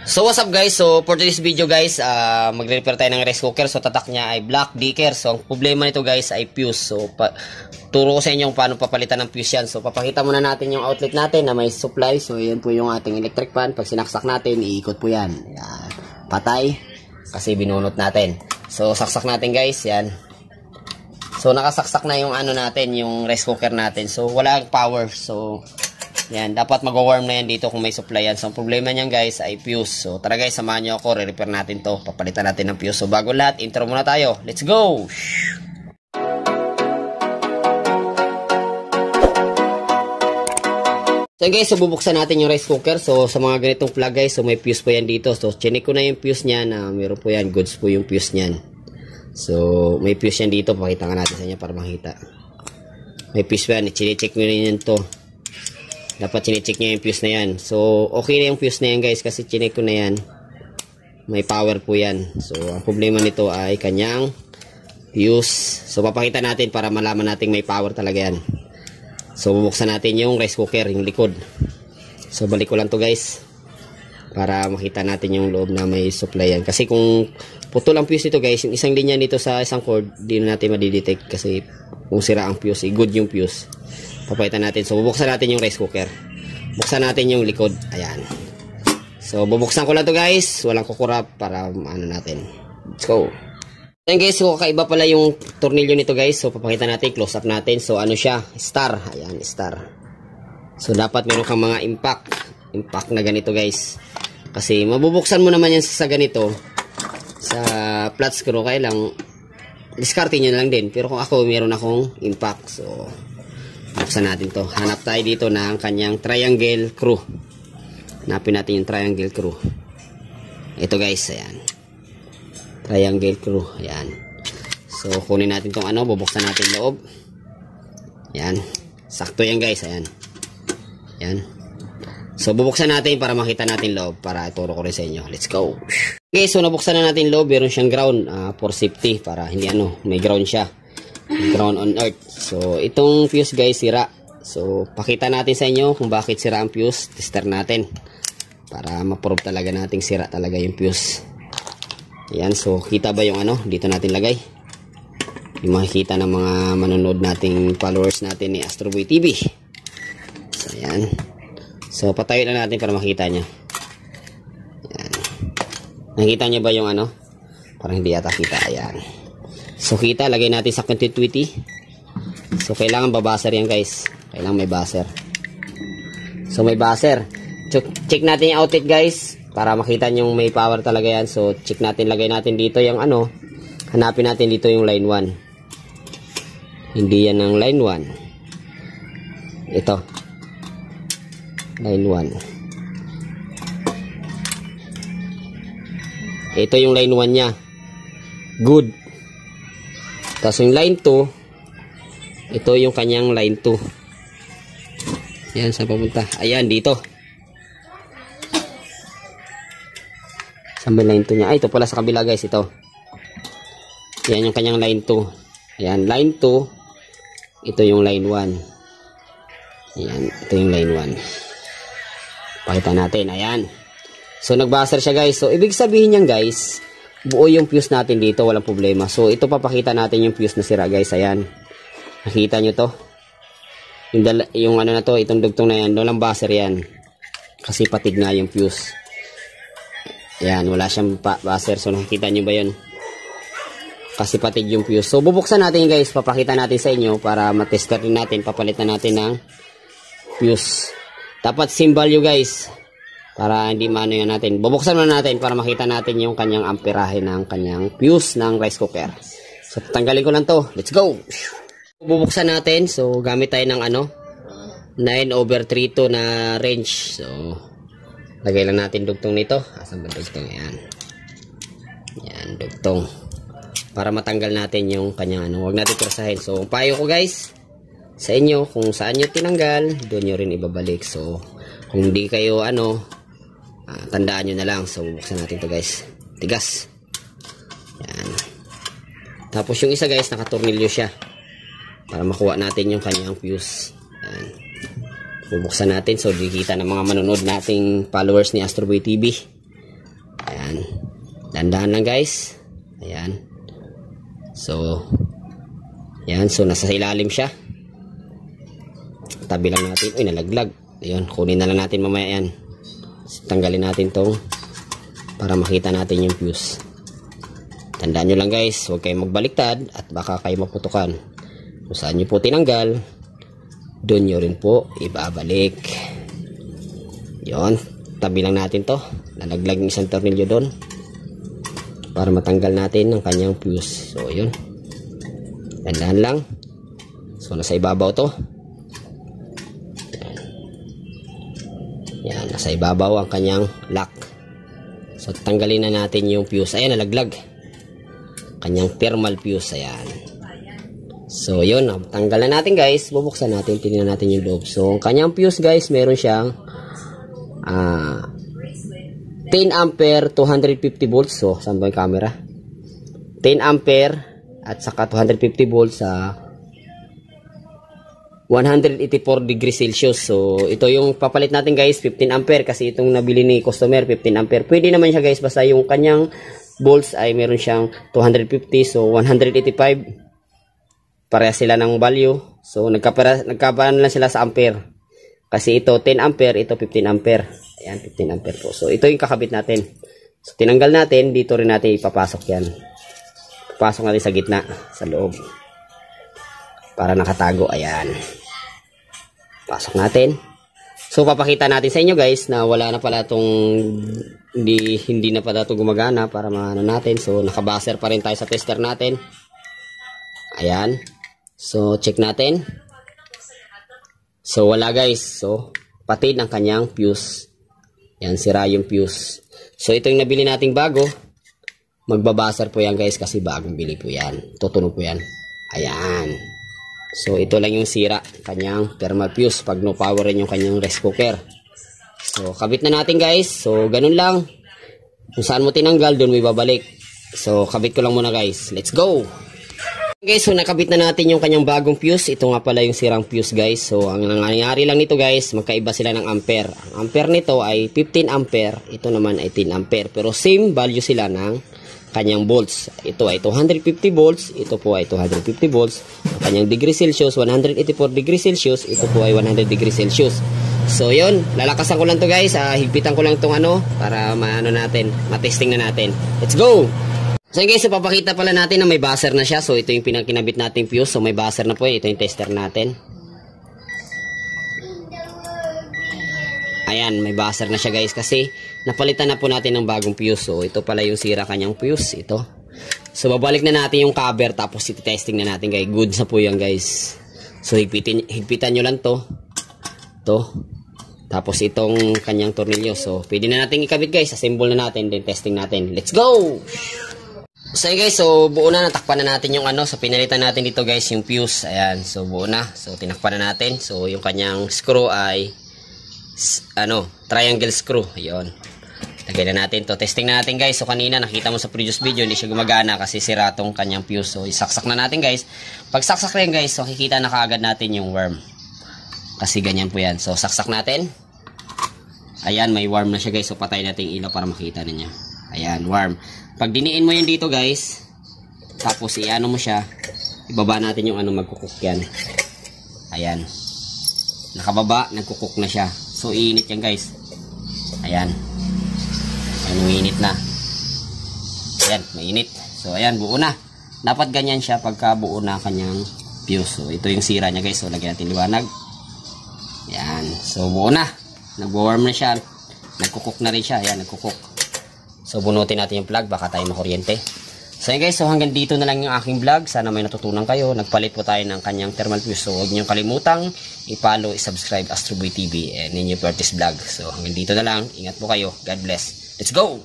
So what's up guys, so for this video guys, magre-repair tayo ng rice cooker. So tatak niya ay black decker. So ang problema nito guys ay fuse. So turo ko sa inyo kung paano papalitan ng fuse yan. So papakita muna natin yung outlet natin na may supply. So yan po yung ating electric fan. Pag sinaksak natin, iikot po yan. Yan. Patay kasi binunot natin. So saksak natin guys, yan. So nakasaksak na yung ano natin, yung rice cooker natin. So wala power. So yan, dapat mag-warm na yan dito kung may supply yan. So, ang problema niyan guys ay fuse. So, tara guys, samahan nyo ako. Re-repair natin to. Papalitan natin ng fuse. So, bago lahat, intro muna tayo. Let's go! So, guys, so bubuksan natin yung rice cooker. So, sa mga ganitong plug guys, so may fuse po yan dito. So, chinik ko na yung fuse niya na meron po yan. Goods po yung fuse niyan. So, may fuse yan dito. Pakita nga natin sa inyo para makita. May fuse po yan. I-check mo rin yan to. Dapat chinecheck nyo yung fuse na yan. So, okay na yung fuse na yan guys kasi chinek ko na yan. May power po yan. So, ang problema nito ay kanyang fuse. So, papakita natin para malaman natin may power talaga yan. So, bubuksan natin yung rice cooker, yung likod. So, balik ko lang to guys. Para makita natin yung loob na may supply yan. Kasi kung putol ang fuse nito guys, yung isang linya nito sa isang cord, di na natin madidetect kasi kung sira ang fuse, good yung fuse. Papalitan natin. So, bubuksan natin yung rice cooker. Buksan natin yung likod. Ayan. So, bubuksan ko lang to guys. Walang kukurap para ano natin. Let's go. Ayan guys. So, kakaiba pala yung tornilyo nito guys. So, papakita natin. Close up natin. So, ano siya? Star. Ayan, star. So, dapat meron kang mga impact. Impact na ganito guys. Kasi, mabubuksan mo naman yan sa ganito. Sa flat screw. Kaya lang, diskarte nyo na lang din. Pero kung ako, meron akong impact. So, buksan natin to. Hanap tayo dito ng kanyang triangle screw. Hanapin natin yung triangle screw. Ito guys, ayan. Triangle screw, ayan. So, kunin natin tong ano, bubuksan natin loob. Ayan. Sakto yan guys, ayan. Ayan. So, bubuksan natin para makita natin loob. Para ituro ko rin sa inyo. Let's go. Okay, so nabuksan na natin loob. Meron siyang ground for safety. Para hindi ano, may ground siya. Ground on earth. So, itong fuse guys, sira. So, pakita natin sa inyo kung bakit sira ang fuse. Tester natin. Para ma-prove talaga nating sira talaga yung fuse. Ayan. So, kita ba yung ano? Dito natin lagay. Yung makikita ng mga manonood nating followers natin ni Astroboy TV. So, ayan. So, patayo na natin para makita nyo. Ayan. Nakita nyo ba yung ano? Parang hindi yata kita. Ayan. So, kita, lagay natin sa continuity. So, kailangan babaser yan guys. Kailangan may baser. So, may baser. Check natin yung outlet guys. Para makita nyo may power talaga yan. So, check natin, lagay natin dito yung ano. Hanapin natin dito yung line 1. Hindi yan ang line 1. Ito. Line 1. Ito yung line 1 nya. Good. Tapos yung line 2, ito yung kanyang line 2. Ayan, saan papunta? Ayan, dito. Saan ba line 2 niya? Ay, ito pala sa kabila guys, ito. Ayan yung kanyang line 2. Ayan, line 2. Ito yung line 1. Ayan, ito yung line 1. Pakita natin, ayan. So, nagbaser siya guys. So, ibig sabihin niyan guys, buo yung fuse natin dito, walang problema. So, ito papakita natin yung fuse na sira guys. Ayan. Nakita nyo to? Yung ano na to, itong dugtong na yan, walang baser yan. Kasi patig nga yung fuse. Ayan, wala siyang baser. So, nakikita nyo ba yun? Kasi patig yung fuse. So, bubuksan natin guys. Papakita natin sa inyo para matester din natin. Papalitan natin ng fuse. Dapat same value guys. Para hindi maano yan natin. Bubuksan muna natin para makita natin yung kanyang amperahe ng kanyang fuse ng rice cooker. So, tanggalin ko lang to. Let's go! Bubuksan natin. So, gamit tayo ng ano, 9/32 na wrench. So, lagay lang natin dugtong nito. Asan ba dugtong? Ayan. Ayan, dugtong. Para matanggal natin yung kanyang ano. Huwag natin pirasahin. So, payo ko guys sa inyo kung saan nyo tinanggal, doon nyo rin ibabalik. So, kung hindi kayo ano, tandaan nyo na lang. So, bubuksan natin to guys. Tigas. Yan. Tapos yung isa guys, nakatornilyo siya. Para makuha natin yung kanyang fuse. Yan. Bubuksan natin. So, dikita ng mga manonood nating followers ni Astroboy TV. Ayan. Dandahan lang guys. Ayan. So, ayan. So, nasa ilalim siya. Tabi lang natin. Uy, nalaglag. Ayun, kunin na lang natin mamaya yan. Tanggalin natin tong para makita natin yung fuse. Tandaan nyo lang guys, huwag kayong magbaliktad at baka kayo maputukan. Kung saan nyo po tinanggal, doon nyo rin po ibabalik. Yun, tabi lang natin to. Nalaglag yung isang tornilyo doon para matanggal natin ang kanyang fuse. So yun, tandaan lang. So nasa ibabaw to. Yan, nasa ibabaw ang kanyang lock. So, tanggalin na natin yung fuse. Ayan, nalaglag. Kanyang thermal fuse. Ayan. So, yun. Tanggal na natin, guys. Bubuksan natin. Tingnan natin yung loob. So, ang kanyang fuse, guys, meron siyang 10 ampere, 250 volts. So, saan ba yung camera? 10 ampere at saka 250 volts sa 184 degrees Celsius. So, ito yung papalit natin guys, 15 ampere kasi itong nabili ni customer, 15 ampere. Pwede naman siya guys, basta yung kanyang volts ay meron siyang 250, so 185. Pareha sila ng value. So, nagkaparan lang sila sa ampere. Kasi ito 10 ampere, ito 15 ampere. Ayan, 15 ampere po. So, ito yung kakabit natin. So, tinanggal natin, dito rin natin ipapasok yan. Papasok natin sa gitna, sa loob. Para nakatago. Ayan. Pasok natin. So, papakita natin sa inyo guys na wala na pala itong hindi na pala ito gumagana para maano natin. So, nakabaser pa rin tayo sa tester natin. Ayan. So, check natin. So, wala guys. So, patid ang kanyang fuse. Yan, sira yung fuse. So, ito yung nabili nating bago. Magbabaser po yan guys kasi bagong bili po yan. Tutunog po yan. Ayan. So, ito lang yung sira, kanyang thermal fuse pag no power rin yung kanyang rice cooker. So, kabit na natin guys. So, ganun lang. Kung saan mo tinanggal, doon mo ibabalik. So, kabit ko lang muna guys. Let's go! Guys, so nakabit na natin yung kanyang bagong fuse. Ito nga pala yung sirang fuse guys. So, ang nangyari lang nito guys, magkaiba sila ng ampere. Ang ampere nito ay 15 ampere. Ito naman ay 10 ampere. Pero same value sila ng kanyang volts. Ito ay 250 volts, ito po ay 250 volts. Ang kanyang degree Celsius, 184 degrees Celsius, ito po ay 100 degrees Celsius. So, yun, lalakasan ko lang to guys. Higpitan ko lang tong para maano natin, matesting na natin. Let's go! So, guys, so, papakita pala natin na may buzzer na siya. So, ito yung pinagkinabit nating fuse. So, may buzzer na po. Ito yung tester natin. Ayan, may buzzer na siya guys kasi napalitan na po natin ng bagong fuse. So, ito pala yung sira kanyang fuse. Ito. So, babalik na natin yung cover tapos iti-testing na natin guys. Good na po yan guys. So, higpitan nyo lang to. Ito. Tapos itong kanyang tornilyo. So, pwede na natin ikabit guys. Assemble na natin. Then, testing natin. Let's go! So, guys. So, buo na. Natakpan na natin yung So, pinalitan natin dito guys yung fuse. Ayan. So, buo na. So, tinakpan na natin. So, yung kanyang screw ay triangle screw. Ayun. Lagay na natin to. Testing na natin guys. So kanina nakita mo sa previous video hindi siya gumagana kasi sira tong kanyang fuse. So isaksak na natin guys. Pag saksak rin guys, so kikita na kaagad natin yung worm. Kasi ganyan po yan. So saksak natin. Ayan, may worm na siya guys. So patay natin yung ilaw para makita ninyo. Ayan, worm. Pag diniin mo yan dito guys, tapos iano mo siya, ibaba natin yung magkukuk yan. Ayan. Nakababa, nagkukuk na siya. So, iinit yan guys. Ayan. Ayan, umiinit na. Ayan, mainit. So, ayan, buo na. Dapat ganyan siya pagka buo na kanyang fuse. So, ito yung sira niya guys. So, lagyan natin liwanag. Ayan. So, buo na. Nag-warm na siya. Nagkukuk na rin siya. Ayan, nagkukuk. So, bunutin natin yung plug. Baka tayo makuryente. So yun guys, so hanggang dito na lang yung aking vlog. Sana may natutunan kayo. Nagpalit po tayo ng kanyang thermal fuse. So huwag niyong kalimutang i-follow, i-subscribe Astroboy TV and Ninyo Pertis Vlog. So hanggang dito na lang. Ingat po kayo. God bless. Let's go!